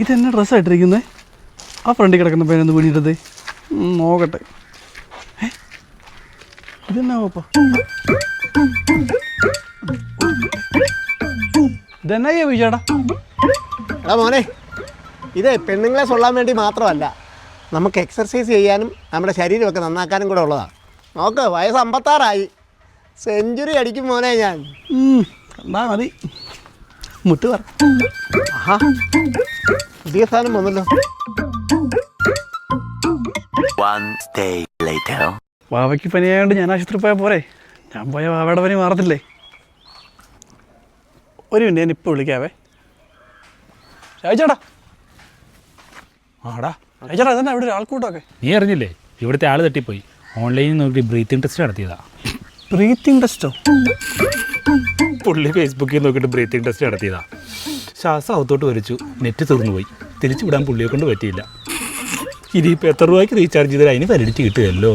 ഇതെന്നെ ഡ്രസ്സായിട്ടിരിക്കുന്നത്? ആ ഫ്രണ്ടിൽ കിടക്കുന്ന പേനൊന്ന് വീണിട്ടത് നോക്കട്ടെ. ഇതെന്നാ പാപ്പ? ഇതെന്നാ ചേട്ടാ? എടാ മോനെ, ഇത് പെണ്ണുങ്ങളെ സൊല്ലാൻ വേണ്ടി മാത്രമല്ല, നമുക്ക് എക്സർസൈസ് ചെയ്യാനും നമ്മുടെ ശരീരമൊക്കെ നന്നാക്കാനും കൂടെ ഉള്ളതാണ്. നോക്ക്, വയസ്സ് 56 സെഞ്ചുറി അടിക്കും മോനെ ഞാൻ. കണ്ടാ മതി. മുട്ട് പറ. ആഹാ, പുതിയ സാധനം വന്നല്ലോ. വാവയ്ക്ക് പനിയായതുകൊണ്ട് ഞാൻ ആശുപത്രി പോയാൽ പോരെ? ഞാൻ പോയ വാവയുടെ പനി മാറത്തില്ലേ? ഒരു മിനിറ്റ്, ഞാൻ ഇപ്പോൾ വിളിക്കാവേ. ചേട്ടാ, ആടാ ചേട്ടാ, ഇതന്നെ ഇവിടെ ഒരു ആൾക്കൂട്ടമൊക്കെ. നീ അറിഞ്ഞില്ലേ? ഇവിടുത്തെ ആൾ തട്ടിപ്പോയി. ഓൺലൈനിൽ നോക്കി ബ്രീത്തിങ് ടെസ്റ്റ് നടത്തിയതാ. ബ്രീത്തിങ് ടെസ്റ്റോ? പുള്ളി ഫേസ്ബുക്കിൽ നോക്കിയിട്ട് ബ്രീത്തിങ് ടെസ്റ്റ് നടത്തിയതാ. ശ്വാസം അകത്തോട്ട് വലിച്ചു, നെറ്റ് തീർന്നു പോയി. തിരിച്ചു വിടാൻ പുള്ളിയെ കൊണ്ട് പറ്റിയില്ല. ഇനിയിപ്പോൾ എത്ര രൂപയ്ക്ക് റീചാർജ് ചെയ്താൽ അതിന് വാലിഡിറ്റി കിട്ടുകയല്ലോ.